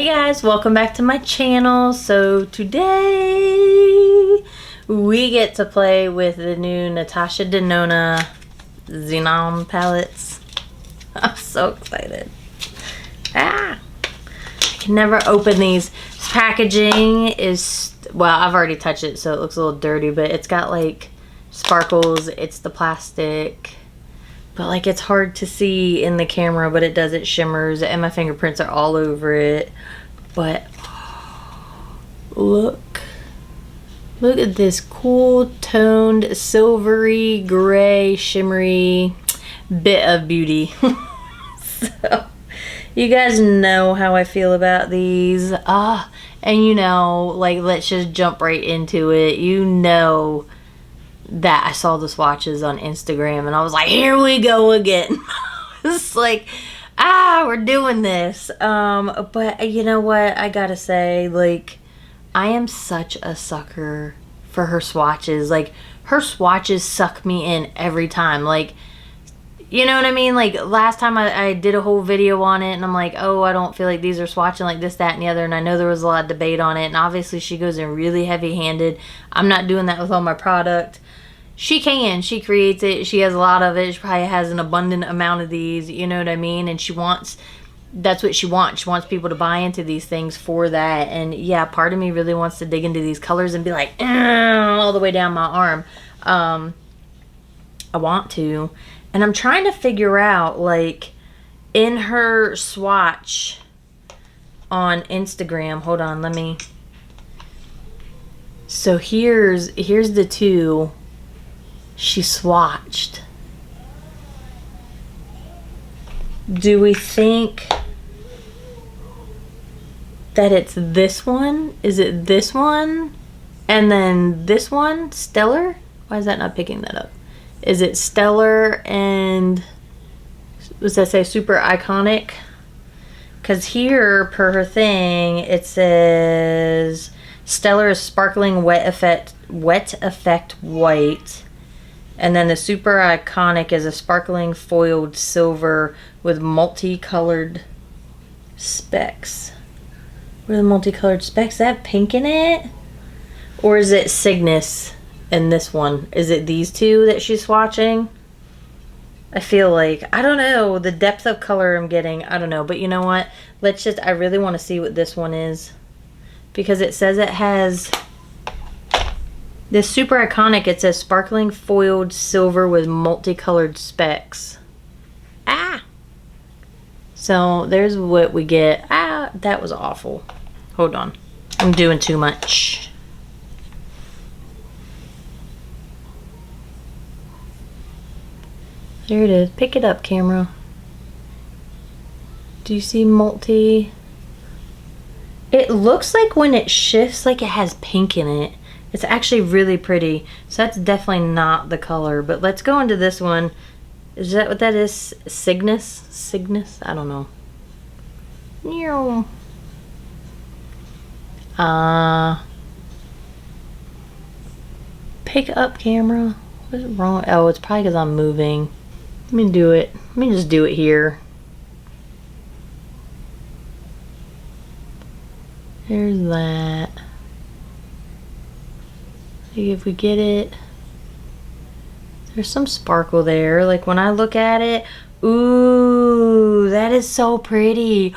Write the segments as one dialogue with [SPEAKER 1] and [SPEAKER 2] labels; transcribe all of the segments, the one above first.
[SPEAKER 1] guys, welcome back to my channel. So today we get to play with the new Natasha Denona Xenon Palettes. I'm so excited. I can never open these. This packaging is, well, I've already touched it so it looks a little dirty, but it's got like sparkles. It's the plastic. But like it's hard to see in the camera, but it does, it shimmers, and my fingerprints are all over it. But look at this cool toned silvery gray shimmery bit of beauty. So you guys know how I feel about these. And you know, like, let's just jump right into it. You know that I saw the swatches on Instagram and I was like, here we go again. It's like, we're doing this. But you know what, I gotta say, like, I am such a sucker for her swatches. Like, her swatches suck me in every time. Like, you know what I mean? Like, last time I did a whole video on it and I'm like, oh, I don't feel like these are swatching like this, that, and the other. And I know there was a lot of debate on it. And obviously she goes in really heavy-handed. I'm not doing that with all my product. She can. She creates it. She has a lot of it. She probably has an abundant amount of these. You know what I mean? And she wants, that's what she wants. She wants people to buy into these things for that. And yeah, part of me really wants to dig into these colors and be like, all the way down my arm. I want to. And I'm trying to figure out, like, in her swatch on Instagram. Hold on, let me. So here's the two she swatched. Do we think that it's this one? Is it this one? And then this one? Stellar? Why is that not picking that up? Is it Stellar and, does that say Super Iconic? Because here, per her thing, it says Stellar is Sparkling Wet Effect White. And then the Super Iconic is a sparkling foiled silver with multicolored specks. What are the multicolored specks? Does that have pink in it? Or is it Cygnus in this one? Is it these two that she's swatching? I feel like, I don't know, the depth of color I'm getting, I don't know. But you know what? Let's just, I really want to see what this one is. Because it says it has, this Super Iconic, it says sparkling foiled silver with multicolored specks. So there's what we get. That was awful. Hold on. I'm doing too much. There it is. Pick it up, camera. Do you see multi? It looks like when it shifts, like it has pink in it. It's actually really pretty. So that's definitely not the color. But let's go into this one. Is that what that is? Cygnus? Cygnus? I don't know. Pick up, camera. What's wrong? Oh, it's probably because I'm moving. Let me do it. Let me just do it here. There's that. See if we get it. There's some sparkle there. Like when I look at it, ooh, that is so pretty.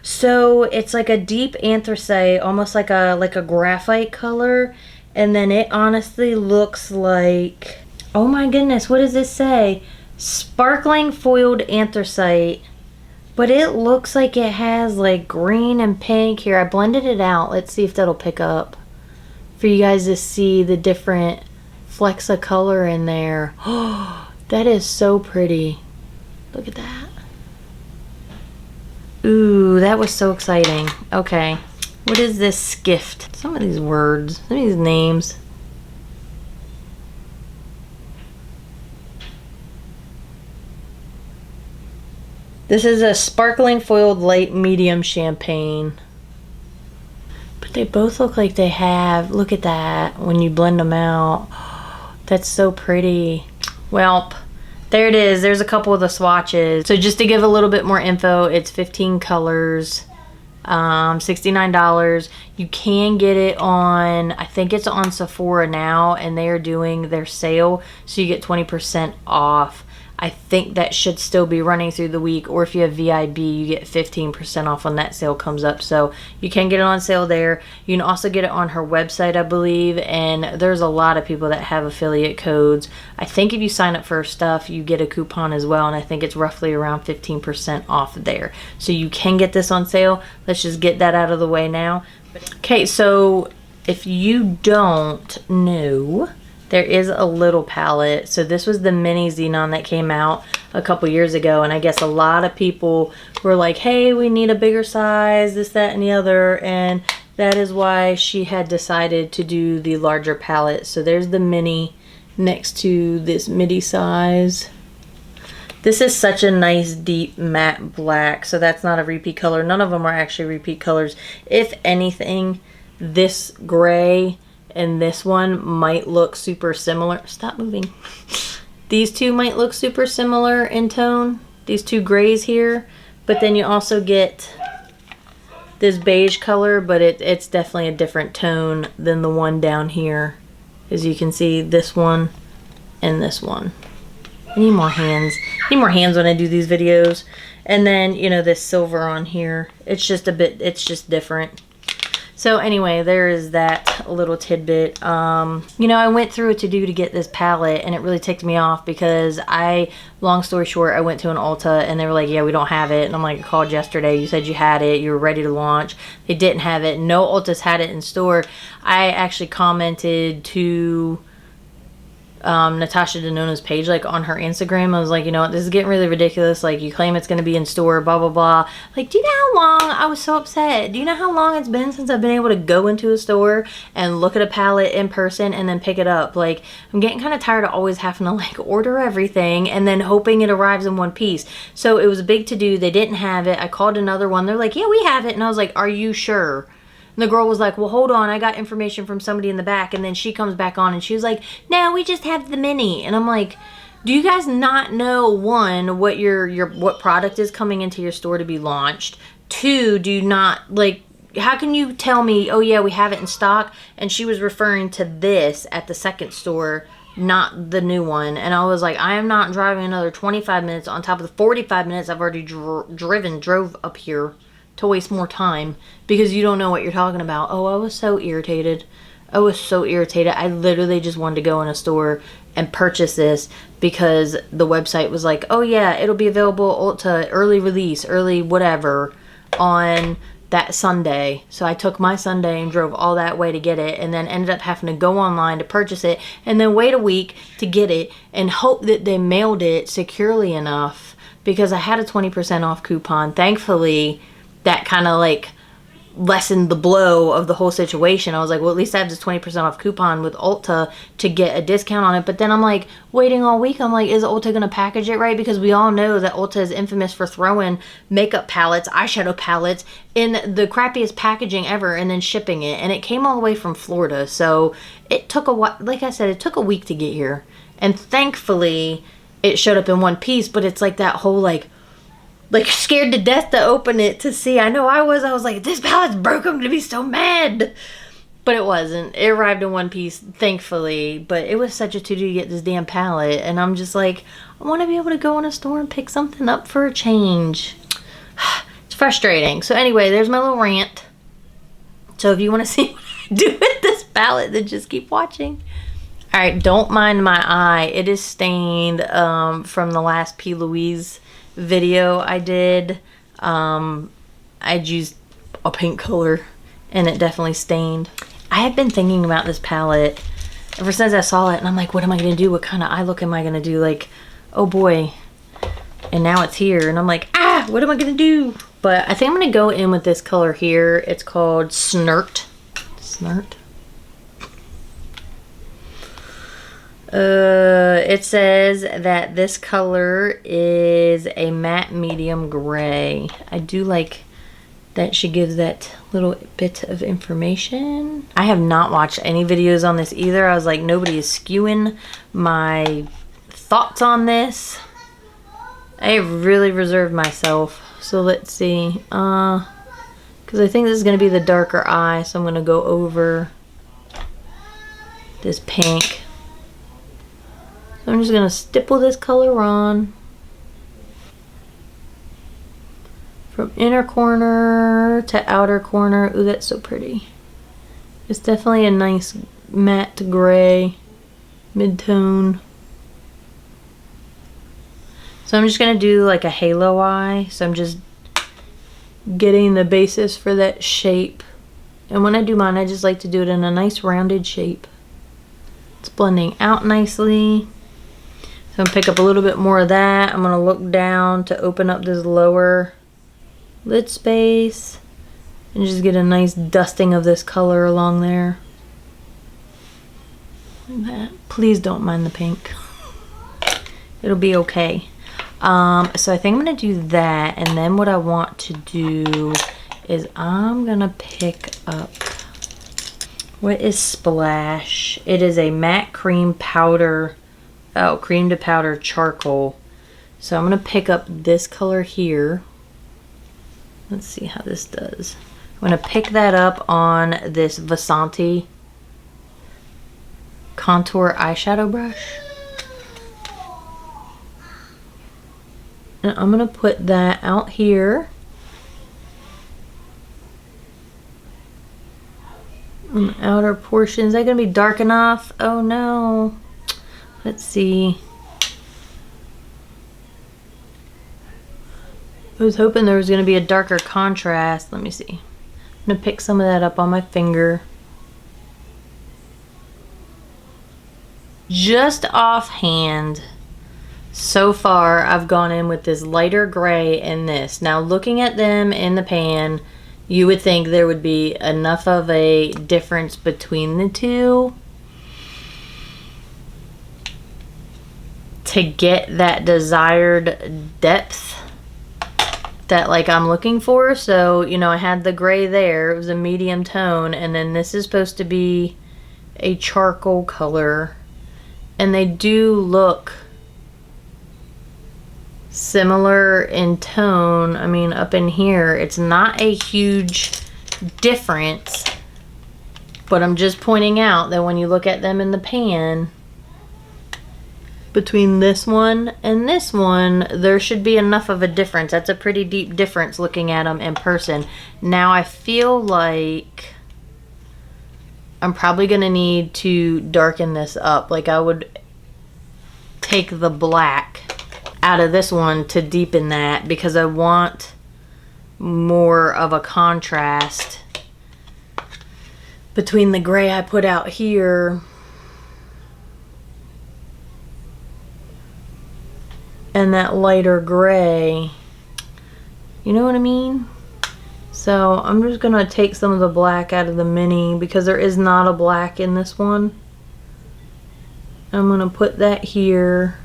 [SPEAKER 1] So it's like a deep anthracite, almost like a graphite color, and then it honestly looks like, oh my goodness, what does this say? Sparkling foiled anthracite, but it looks like it has like green and pink. Here, I blended it out. Let's see if that'll pick up for you guys to see the different flecks of color in there. Oh, that is so pretty. Look at that. Ooh, that was so exciting. Okay, what is this skift? Some of these words, some of these names. This is a sparkling foiled light medium champagne. But they both look like they have, look at that, when you blend them out. That's so pretty. Well, there it is. There's a couple of the swatches. So just to give a little bit more info, it's 15 colors. $69. You can get it on, I think it's on Sephora now, and they are doing their sale, so you get 20% off. I think that should still be running through the week, or if you have VIB, you get 15% off when that sale comes up. So you can get it on sale there. You can also get it on her website, I believe, and there's a lot of people that have affiliate codes. I think if you sign up for her stuff, you get a coupon as well, and I think it's roughly around 15% off there. So you can get this on sale. Let's just get that out of the way now. Okay, so if you don't know, there is a little palette. So this was the mini Xenon that came out a couple years ago, and I guess a lot of people were like, hey, we need a bigger size, this, that, and the other, and that is why she had decided to do the larger palette. So there's the mini next to this midi size. This is such a nice deep matte black, so that's not a repeat color. None of them are actually repeat colors. If anything, this gray and this one might look super similar. Stop moving. These two might look super similar in tone, these two grays here, but then you also get this beige color, but it's definitely a different tone than the one down here. As you can see, this one and this one. I need more hands. I need more hands when I do these videos. And then, you know, this silver on here, it's just a bit, it's just different. So anyway, there is that little tidbit. You know, I went through a to-do to get this palette, and it really ticked me off because long story short, I went to an Ulta and they were like, yeah, we don't have it. And I'm like, I called yesterday, you said you had it, you were ready to launch. They didn't have it. No Ultas had it in store. I actually commented to Natasha Denona's page, like on her Instagram. I was like, you know what, this is getting really ridiculous. Like, you claim it's going to be in store, blah blah blah. Like, do you know how long I was so upset? Do you know how long it's been since I've been able to go into a store and look at a palette in person and then pick it up? Like, I'm getting kind of tired of always having to like order everything and then hoping it arrives in one piece. So it was a big to do. They didn't have it. I called another one. They're like, yeah, we have it. And I was like, are you sure? And the girl was like, well, hold on, I got information from somebody in the back. And then she comes back on and she was like, no, we just have the mini. And I'm like, do you guys not know, one, what what product is coming into your store to be launched? Two, do you not, like, how can you tell me, oh yeah, we have it in stock? And she was referring to this at the second store, not the new one. And I was like, I am not driving another 25 minutes on top of the 45 minutes I've already drove up here to waste more time because you don't know what you're talking about. Oh, I was so irritated. I was so irritated. I literally just wanted to go in a store and purchase this because the website was like, oh yeah, it'll be available Ulta early release, early whatever on that Sunday. So I took my Sunday and drove all that way to get it, and then ended up having to go online to purchase it and then wait a week to get it and hope that they mailed it securely enough because I had a 20% off coupon. Thankfully, that kind of like lessened the blow of the whole situation. I was like, well, at least I have this 20% off coupon with Ulta to get a discount on it. But then I'm like, waiting all week, I'm like, is Ulta going to package it right? Because we all know that Ulta is infamous for throwing makeup palettes, eyeshadow palettes in the crappiest packaging ever and then shipping it. And it came all the way from Florida. So it took a while, like I said, it took a week to get here. And thankfully it showed up in one piece, but it's like that whole like scared to death to open it to see. I know I was like, this palette's broke, I'm gonna be so mad. But it wasn't. It arrived in one piece, thankfully. But it was such a to-do to get this damn palette. And I'm just like, I want to be able to go in a store and pick something up for a change. It's frustrating. So anyway, there's my little rant. So if you want to see what I do with this palette, then just keep watching. Alright, don't mind my eye. It is stained from the last P. Louise video I did. I'd used a pink color and it definitely stained. I have been thinking about this palette ever since I saw it, and I'm like, what am I gonna do? What kind of eye look am I gonna do? Like, oh boy. And now it's here and I'm like, ah, what am I gonna do? But I think I'm gonna go in with this color here. It's called Snert. It says that this color is a matte medium gray. I do like that she gives that little bit of information. I have not watched any videos on this either. I was like, nobody is skewing my thoughts on this. I really reserved myself. So let's see. Because because I think this is going to be the darker eye, so I'm going to go over this pink. So I'm just going to stipple this color on from inner corner to outer corner. Ooh, that's so pretty. It's definitely a nice matte gray mid-tone. So I'm just going to do like a halo eye. So I'm just getting the basis for that shape. And when I do mine, I just like to do it in a nice rounded shape. It's blending out nicely. So I'm going to pick up a little bit more of that. I'm going to look down to open up this lower lid space and just get a nice dusting of this color along there. Like that. Please don't mind the pink. It'll be okay. So I think I'm going to do that, and then what I want to do is I'm going to pick up, what is Splash? It is a matte cream powder, cream to powder charcoal. So I'm going to pick up this color here. Let's see how this does. I'm going to pick that up on this Vasanti contour eyeshadow brush. And I'm going to put that out here on the outer portion. Is that going to be dark enough? Oh no. Let's see. I was hoping there was going to be a darker contrast. Let me see. I'm going to pick some of that up on my finger. Just offhand, so far I've gone in with this lighter gray and this. Now looking at them in the pan, you would think there would be enough of a difference between the two to get that desired depth that like I'm looking for. So, you know, I had the gray there, it was a medium tone, and then this is supposed to be a charcoal color, and they do look similar in tone. I mean, up in here, it's not a huge difference, but I'm just pointing out that when you look at them in the pan, between this one and this one, there should be enough of a difference. That's a pretty deep difference looking at them in person. Now I feel like I'm probably gonna need to darken this up. Like I would take the black out of this one to deepen that, because I want more of a contrast between the gray I put out here and that lighter gray. You know what I mean? So I'm just gonna take some of the black out of the mini, because there is not a black in this one. I'm gonna put that here,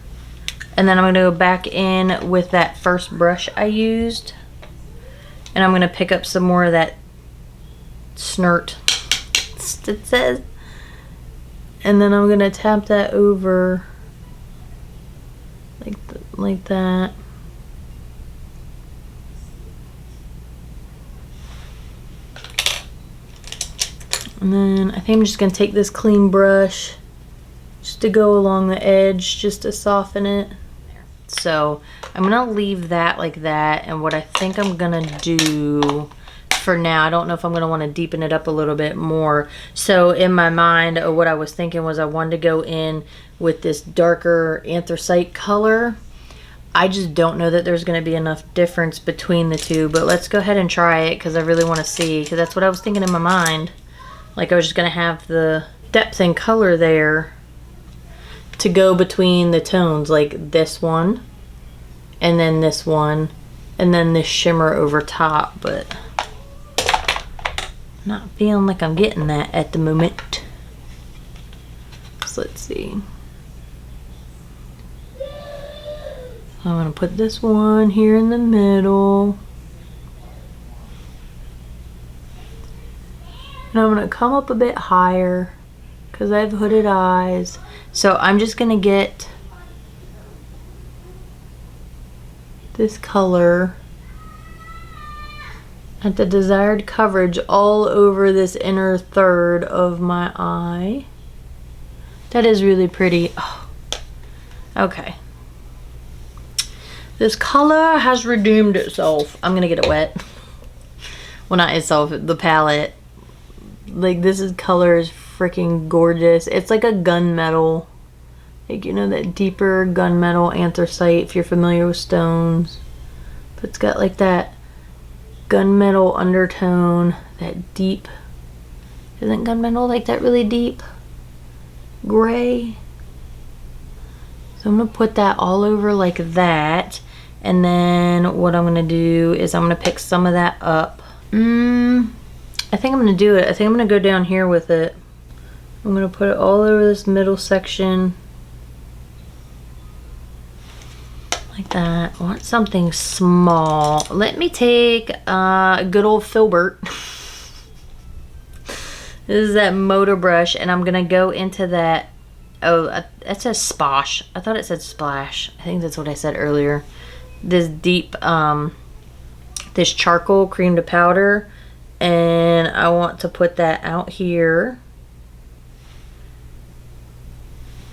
[SPEAKER 1] and then I'm gonna go back in with that first brush I used, and I'm gonna pick up some more of that snert, it says, and then I'm gonna tap that over like that. And then I think I'm just gonna take this clean brush just to go along the edge, just to soften it. So I'm gonna leave that like that, and what I think I'm gonna do for now, I don't know if I'm gonna want to deepen it up a little bit more. So in my mind, what I was thinking was I wanted to go in with this darker anthracite color. I just don't know that there's going to be enough difference between the two, but let's go ahead and try it, because I really want to see, because that's what I was thinking in my mind. Like I was just going to have the depth and color there to go between the tones, like this one and then this one and then this shimmer over top, but not feeling like I'm getting that at the moment. So let's see. I'm going to put this one here in the middle. And I'm going to come up a bit higher because I have hooded eyes. So I'm just going to get this color at the desired coverage all over this inner third of my eye. That is really pretty. Oh, okay. This color has redeemed itself. I'm gonna get it wet. Well, not itself, the palette. Like, color is freaking gorgeous. It's like a gunmetal. Like, you know, that deeper gunmetal anthracite, if you're familiar with stones. But it's got like that gunmetal undertone, that deep. Isn't gunmetal like that really deep gray? So I'm gonna put that all over like that. And then what I'm gonna do is I'm gonna pick some of that up. I think I'm gonna do it. I think I'm gonna go down here with it. I'm gonna put it all over this middle section. Like that. I want something small. Let me take a good old filbert. This is that motor brush, and I'm gonna go into that. Oh, it says splash. I thought it said splash. I think that's what I said earlier. This deep, this charcoal cream to powder, and I want to put that out here.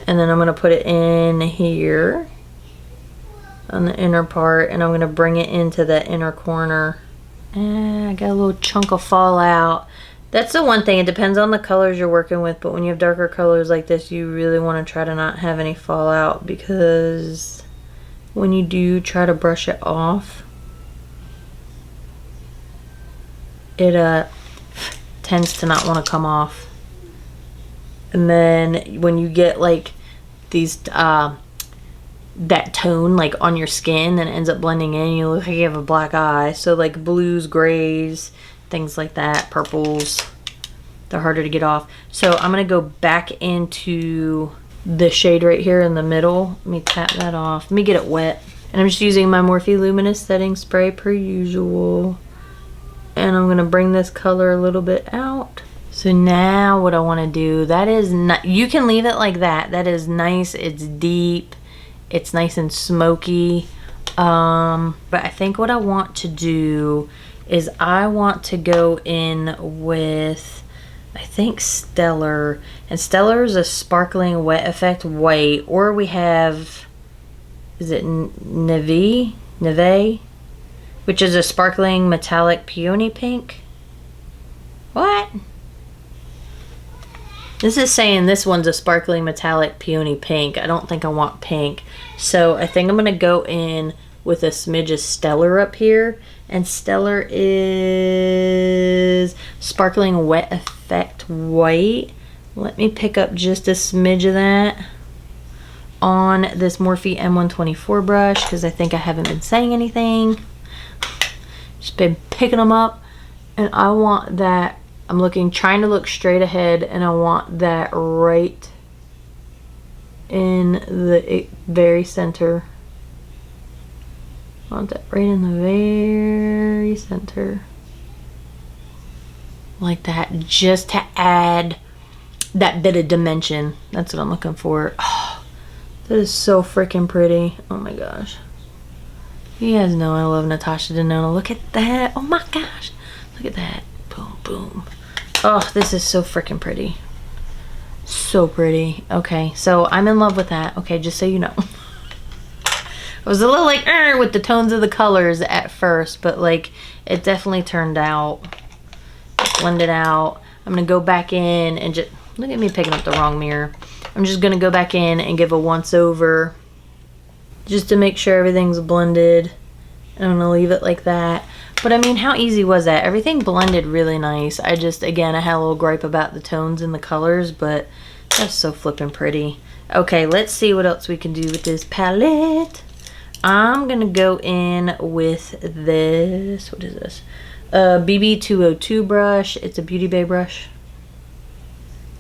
[SPEAKER 1] And then I'm gonna put it in here on the inner part, and I'm gonna bring it into that inner corner. And I got a little chunk of fallout. That's the one thing, it depends on the colors you're working with, but when you have darker colors like this, you really want to try to not have any fallout, because when you do try to brush it off, it tends to not want to come off. And then when you get like these that tone like on your skin, then it ends up blending in, you look like you have a black eye. So like blues, grays, things like that, purples, they're harder to get off. So I'm gonna go back into the shade right here in the middle. Let me tap that off. Let me get it wet. And I'm just using my Morphe Luminous setting spray per usual. And I'm gonna bring this color a little bit out. So now what I wanna do, that is not, you can leave it like that. That is nice, it's deep, it's nice and smoky. But I think what I want to do is I want to go in with, I think Stellar, and Stellar is a sparkling wet effect white, or we have, is it Neve, which is a sparkling metallic peony pink. What? This is saying this one's a sparkling metallic peony pink. I don't think I want pink, so I think I'm gonna go in with a smidge of Stellar up here. And Stellar is sparkling wet effect white. Let me pick up just a smidge of that on this Morphe M124 brush, because I think I haven't been saying anything. Just been picking them up, and I want that. I'm trying to look straight ahead, and I want that right in the very center. I want that right in the very center. Like that, just to add that bit of dimension. That's what I'm looking for. Oh, that is so freaking pretty. Oh my gosh. You guys know I love Natasha Denona. Look at that. Oh my gosh. Look at that. Boom, boom. Oh, this is so freaking pretty. So pretty. Okay, so I'm in love with that. Okay, just so you know. I was a little like with the tones of the colors at first, but like it definitely turned out, blended out. I'm gonna go back in and just, look at me picking up the wrong mirror. I'm just gonna go back in and give a once over just to make sure everything's blended. And I'm gonna leave it like that. But I mean, how easy was that? Everything blended really nice. I just, again, I had a little gripe about the tones and the colors, but that's so flippin' pretty. Okay, let's see what else we can do with this palette. I'm gonna go in with this, what is this? BB202 brush. It's a Beauty Bay brush.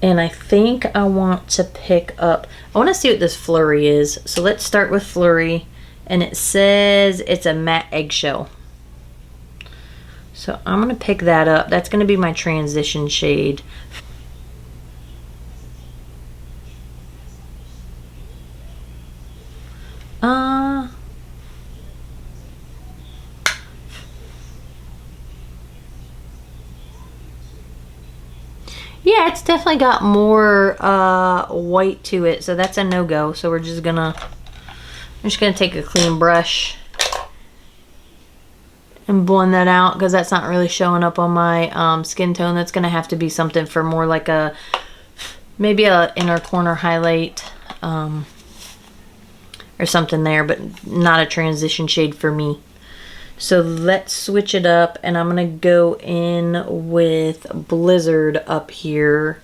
[SPEAKER 1] And I think I want to pick up, I want to see what this Flurry is. So let's start with Flurry. And it says it's a matte eggshell. So I'm gonna pick that up. That's gonna be my transition shade. Yeah, it's definitely got more white to it, so that's a no-go. So I'm just gonna take a clean brush and blend that out, because that's not really showing up on my skin tone. That's gonna have to be something for more like a, maybe a inner corner highlight or something there, but not a transition shade for me. So let's switch it up, and I'm gonna go in with Blizzard up here,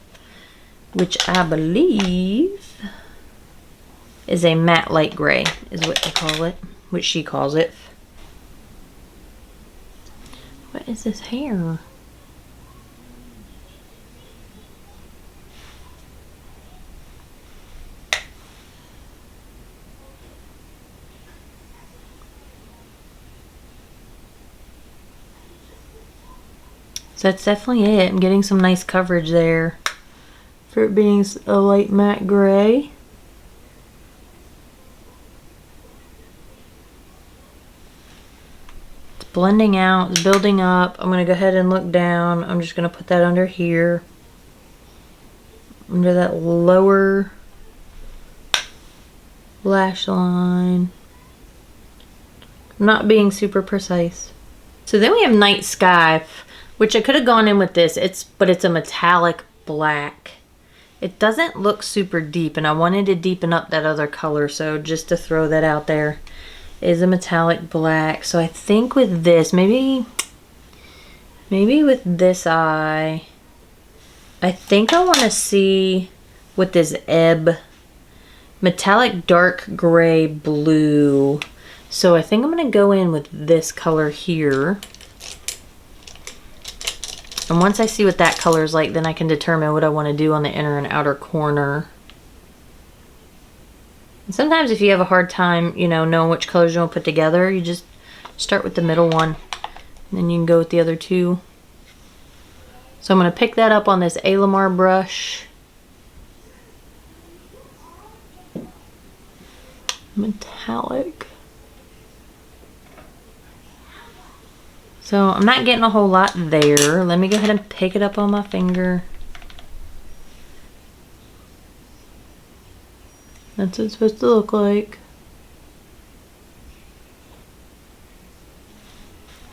[SPEAKER 1] which I believe is a matte light gray, is what they call it, which she calls it. What is this hair? So that's definitely it. I'm getting some nice coverage there for it being a light matte gray. It's blending out, it's building up. I'm gonna go ahead and look down. I'm just gonna put that under here, under that lower lash line. I'm not being super precise. So then we have Night Sky, which I could have gone in with this. But it's a metallic black. It doesn't look super deep, and I wanted to deepen up that other color, so just to throw that out there, it is a metallic black. So I think with this, maybe with this eye, I think I want to see with this ebb metallic dark gray blue. So I think I'm going to go in with this color here. And once I see what that color is like, then I can determine what I want to do on the inner and outer corner. And sometimes if you have a hard time, you know, knowing which colors you want to put together, you just start with the middle one. And then you can go with the other two. So I'm going to pick that up on this Alamar brush. Metallic. So I'm not getting a whole lot there. Let me go ahead and pick it up on my finger. That's what it's supposed to look like.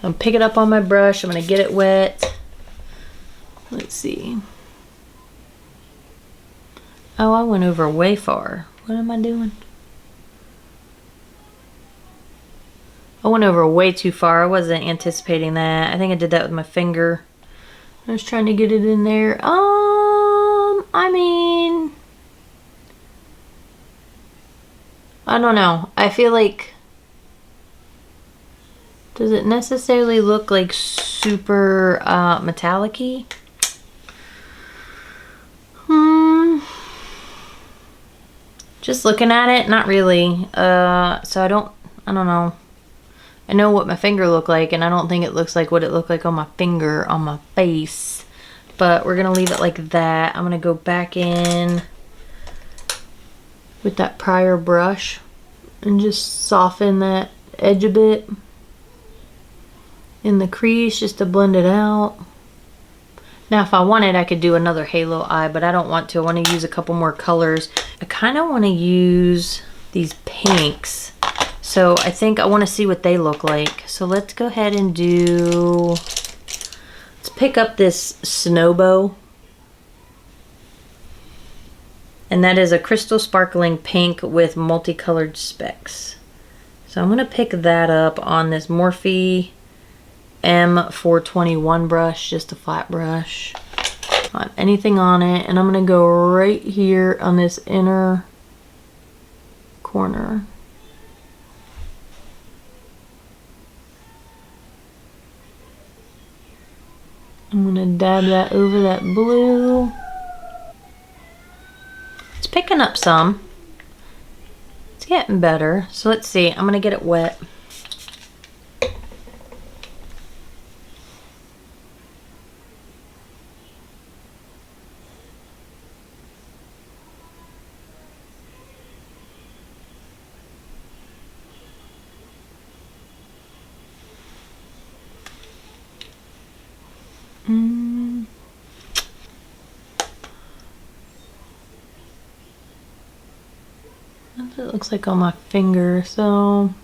[SPEAKER 1] I'll pick it up on my brush. I'm going to get it wet. Let's see. Oh, I went over way far. What am I doing? I went over way too far. I wasn't anticipating that. I think I did that with my finger. I was trying to get it in there. I mean, I don't know. I feel like, does it necessarily look like super metallic-y? Just looking at it, not really. So I don't know. I know what my finger looked like, and I don't think it looks like what it looked like on my finger on my face. But we're going to leave it like that. I'm going to go back in with that prior brush and just soften that edge a bit in the crease just to blend it out. Now if I wanted, I could do another halo eye, but I don't want to. I want to use a couple more colors. I kind of want to use these pinks. So I think I want to see what they look like. So let's go ahead and let's pick up this Snowbow. And that is a crystal sparkling pink with multicolored specks. So I'm going to pick that up on this Morphe M421 brush, just a flat brush. Not anything on it. And I'm going to go right here on this inner corner. I'm going to dab that over that blue. It's picking up some. It's getting better. So let's see. I'm going to get it wet. That's what it looks like on my finger, so.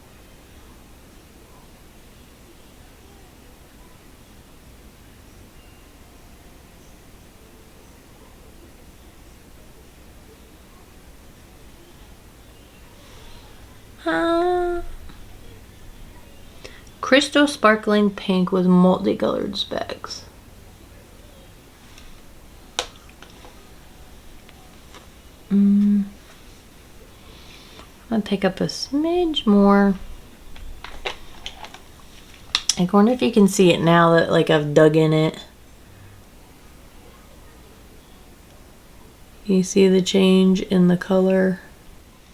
[SPEAKER 1] Crystal sparkling pink with multicolored specks. I'm gonna pick up a smidge more. I wonder if you can see it now that like I've dug in it. You see the change in the color?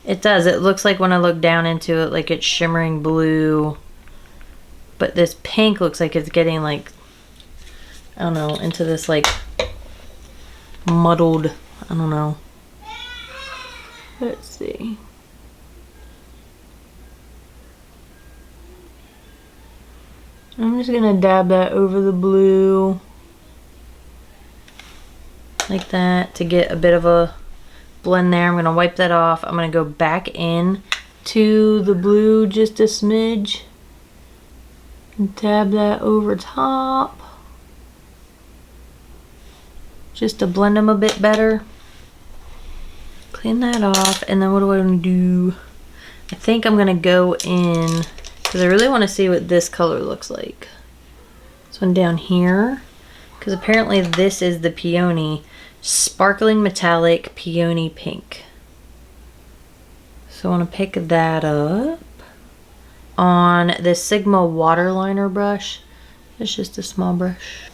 [SPEAKER 1] It does. It looks like when I look down into it, like it's shimmering blue. But this pink looks like it's getting like, I don't know, into this like muddled, I don't know. Let's see. I'm just gonna dab that over the blue. Like that to get a bit of a blend there. I'm gonna wipe that off. I'm gonna go back in to the blue just a smidge. Dab that over top. Just to blend them a bit better. Clean that off, and then what do I want to do? I think I'm gonna go in, because I really want to see what this color looks like. This one down here, because apparently this is the peony. Sparkling metallic peony pink. So I want to pick that up on this Sigma water liner brush. It's just a small brush.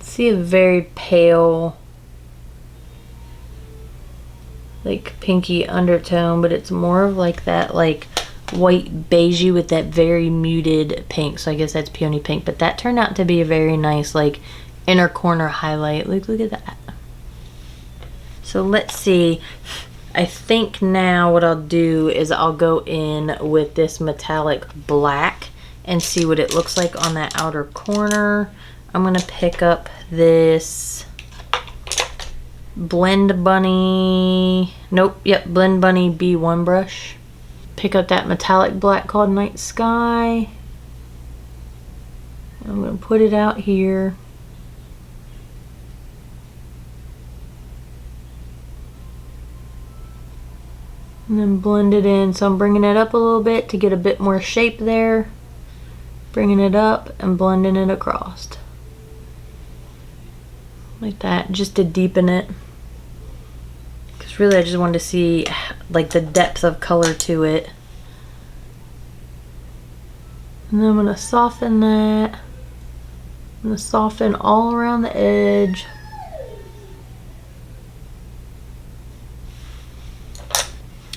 [SPEAKER 1] See a very pale, like pinky undertone, but it's more of like that like white beigey with that very muted pink. So I guess that's peony pink, but that turned out to be a very nice like inner corner highlight. Look at that. So let's see. I think now what I'll do is I'll go in with this metallic black and see what it looks like on that outer corner. I'm gonna pick up this Blend Bunny, Blend Bunny B1 brush. Pick up that metallic black called Night Sky. I'm gonna put it out here. And then blend it in. So I'm bringing it up a little bit to get a bit more shape there. Bringing it up and blending it across. Like that, just to deepen it. Because really I just wanted to see like the depth of color to it. And then I'm going to soften that. I'm going to soften all around the edge.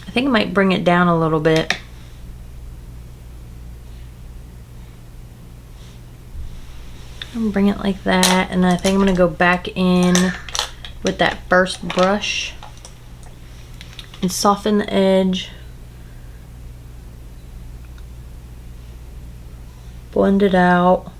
[SPEAKER 1] I think I might bring it down a little bit. And bring it like that, and I think I'm gonna go back in with that first brush and soften the edge. Blend it out.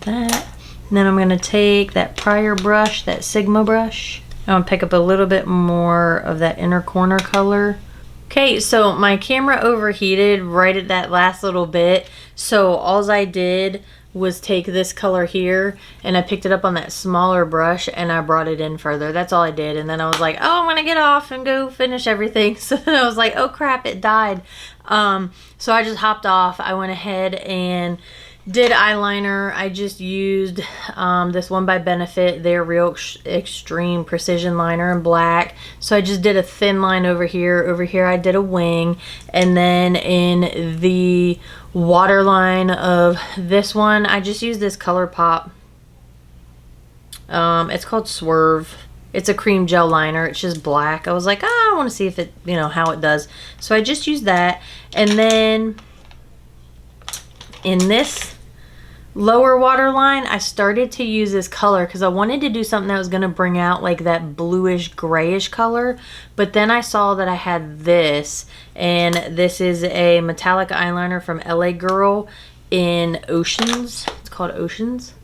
[SPEAKER 1] That. And then I'm gonna take that prior brush, that Sigma brush. I'm gonna pick up a little bit more of that inner corner color. Okay, so my camera overheated right at that last little bit, so all I did was take this color here and I picked it up on that smaller brush and I brought it in further. That's all I did. And then I was like, oh, I'm gonna get off and go finish everything. So then I was like, oh crap, it died. So I just hopped off. I went ahead and did eyeliner. I just used this one by Benefit, their Real Extreme Precision Liner in black. So I just did a thin line over here. Over here I did a wing. And then in the waterline of this one, I just used this ColourPop. It's called Swerve. It's a cream gel liner. It's just black. I was like, oh, I want to see if it, you know, how it does. So I just used that. And then in this lower waterline, I started to use this color because I wanted to do something that was going to bring out like that bluish grayish color, but then I saw that I had this, and this is a metallic eyeliner from LA Girl in Oceans. It's called Oceans.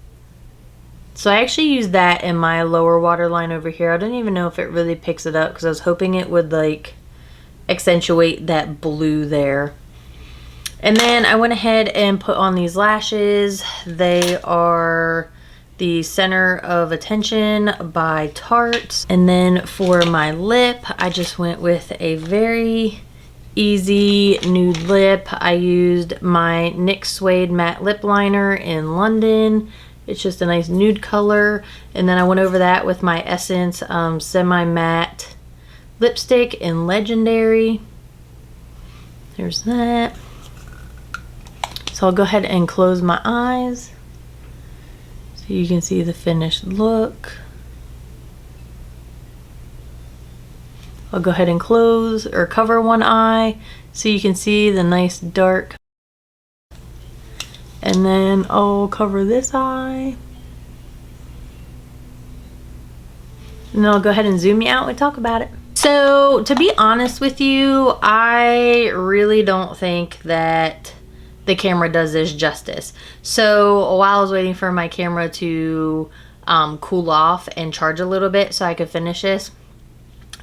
[SPEAKER 1] So I actually used that in my lower waterline over here. I don't even know if it really picks it up because I was hoping it would like accentuate that blue there. And then I went ahead and put on these lashes. They are the Center of Attention by Tarte. And then for my lip, I just went with a very easy nude lip. I used my NYX Suede Matte Lip Liner in London. It's just a nice nude color. And then I went over that with my Essence Semi-Matte Lipstick in Legendary. There's that. So I'll go ahead and close my eyes so you can see the finished look. I'll go ahead and close or cover one eye so you can see the nice dark. And then I'll cover this eye. And then I'll go ahead and zoom you out and talk about it. So to be honest with you, I really don't think that the camera does this justice. So while I was waiting for my camera to cool off and charge a little bit so I could finish this,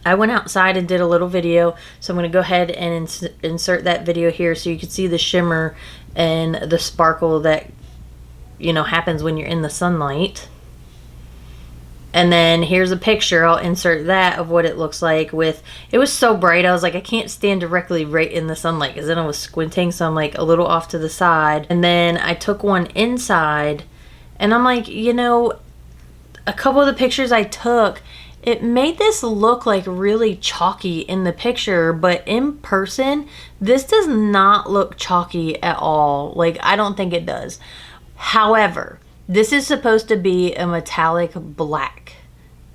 [SPEAKER 1] I went outside and did a little video. So I'm going to go ahead and insert that video here so you can see the shimmer and the sparkle that, you know, happens when you're in the sunlight. And then here's a picture, I'll insert that, of what it looks like with, it was so bright, I was like, I can't stand directly right in the sunlight, because then I was squinting, so I'm like a little off to the side. And then I took one inside, and I'm like, you know, a couple of the pictures I took, it made this look like really chalky in the picture, but in person, this does not look chalky at all. Like, I don't think it does. However, this is supposed to be a metallic black.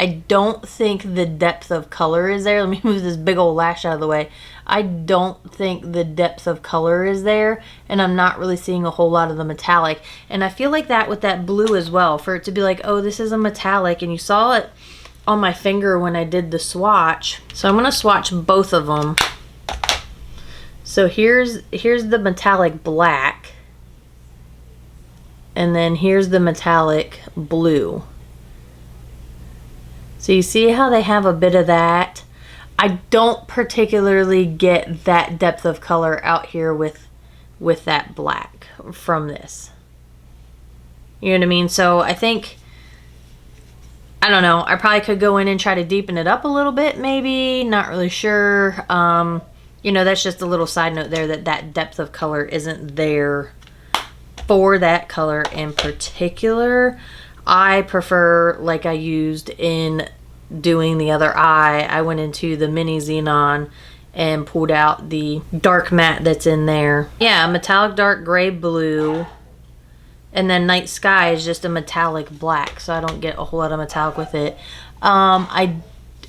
[SPEAKER 1] I don't think the depth of color is there. Let me move this big old lash out of the way. I don't think the depth of color is there, and I'm not really seeing a whole lot of the metallic. And I feel like that with that blue as well, for it to be like, oh, this is a metallic, and you saw it on my finger when I did the swatch. So I'm gonna swatch both of them. So here's the metallic black. And then here's the metallic blue. So you see how they have a bit of that? I don't particularly get that depth of color out here with that black from this. You know what I mean? So I think, I don't know, I probably could go in and try to deepen it up a little bit maybe, not really sure. You know, that's just a little side note there, that depth of color isn't there for that color in particular. I prefer, like I used in doing the other eye, I went into the mini Xenon and pulled out the dark matte that's in there. Yeah, metallic dark gray blue, and then Night Sky is just a metallic black, so I don't get a whole lot of metallic with it. I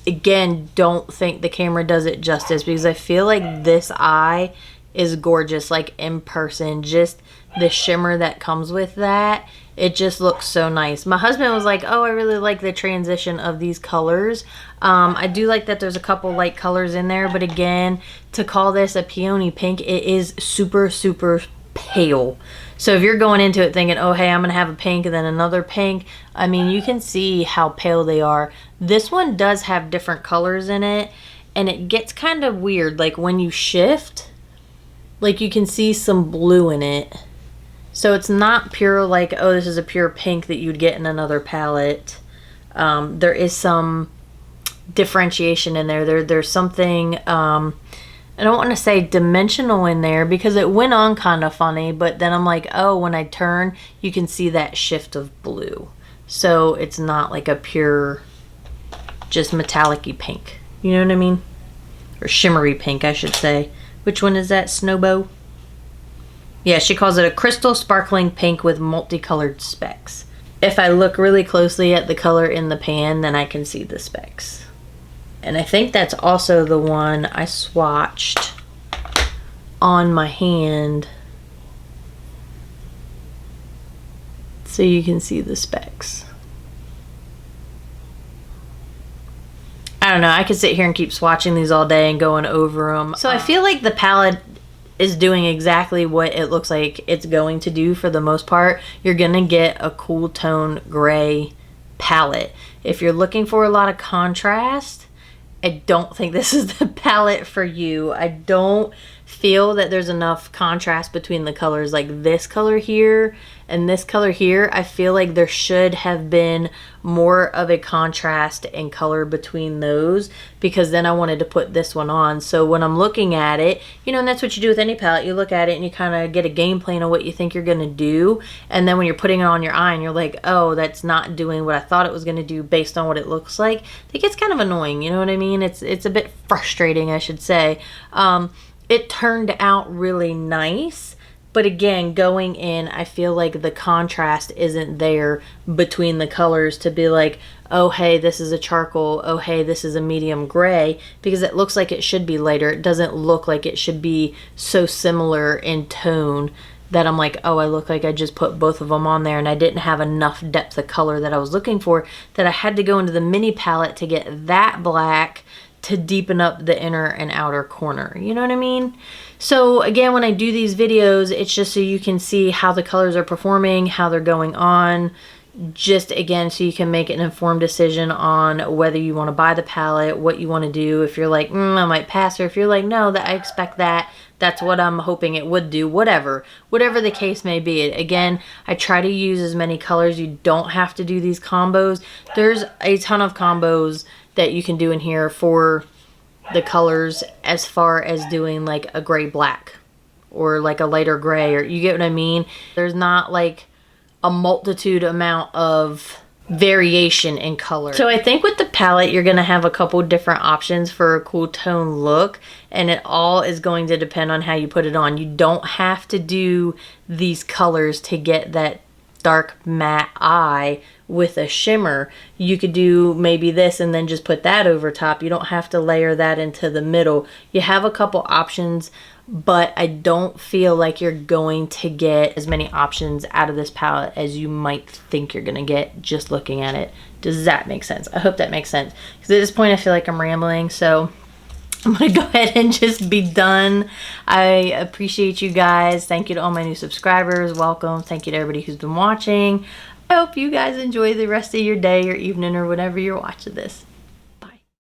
[SPEAKER 1] again don't think the camera does it justice, because I feel like this eye is gorgeous, like in person, just the shimmer that comes with that, it just looks so nice. My husband was like, oh, I really like the transition of these colors. I do like that there's a couple light colors in there, but again, to call this a peony pink, it is super, super pale. So if you're going into it thinking, oh, hey, I'm gonna have a pink and then another pink, I mean, you can see how pale they are. This one does have different colors in it, and it gets kind of weird. Like when you shift, like you can see some blue in it. So it's not pure like, oh, this is a pure pink that you'd get in another palette. There is some differentiation in there. There's something, I don't want to say dimensional in there, because it went on kind of funny, but then I'm like, oh, when I turn, you can see that shift of blue. So it's not like a pure, just metallic-y pink. You know what I mean? Or shimmery pink, I should say. Which one is that, Snowbow? Yeah, she calls it a crystal sparkling pink with multicolored specks. If I look really closely at the color in the pan, then I can see the specks. And I think that's also the one I swatched on my hand. so you can see the specs. I don't know, I could sit here and keep swatching these all day and going over them. So I feel like the palette is doing exactly what it looks like it's going to do for the most part. You're gonna get a cool tone gray palette. If you're looking for a lot of contrast, I don't think this is the palette for you. I don't feel that there's enough contrast between the colors, like this color here and this color here. I feel like there should have been more of a contrast in color between those, because then I wanted to put this one on. So when I'm looking at it, you know, and that's what you do with any palette, you look at it and you kind of get a game plan of what you think you're gonna do, and then when you're putting it on your eye and you're like, oh, that's not doing what I thought it was gonna do based on what it looks like, it gets kind of annoying, you know what I mean? It's a bit frustrating, I should say. It turned out really nice, but again, going in, I feel like the contrast isn't there between the colors to be like, oh, hey, this is a charcoal, oh, hey, this is a medium gray, because it looks like it should be lighter. It doesn't look like it should be so similar in tone that I'm like, oh, I look like I just put both of them on there and I didn't have enough depth of color that I was looking for, that I had to go into the mini palette to get that black to deepen up the inner and outer corner. You know what I mean? So again, when I do these videos, it's just so you can see how the colors are performing, how they're going on, just again, so you can make an informed decision on whether you want to buy the palette, what you want to do. If you're like, I might pass, or if you're like, no, that I expect that, that's what I'm hoping it would do, whatever the case may be. Again, I try to use as many colors. You don't have to do these combos. There's a ton of combos that you can do in here for the colors, as far as doing like a gray black or like a lighter gray, or you get what I mean? There's not like a multitude amount of variation in color. So I think with the palette, you're gonna have a couple different options for a cool tone look, and it all is going to depend on how you put it on. You don't have to do these colors to get that dark matte eye with a shimmer. You could do maybe this and then just put that over top. You don't have to layer that into the middle. You have a couple options, but I don't feel like you're going to get as many options out of this palette as you might think you're gonna get just looking at it. Does that make sense? I hope that makes sense, because at this point I feel like I'm rambling, so I'm gonna go ahead and just be done. I appreciate you guys. Thank you to all my new subscribers. Welcome. Thank you to everybody who's been watching. I hope you guys enjoy the rest of your day or evening or whenever you're watching this.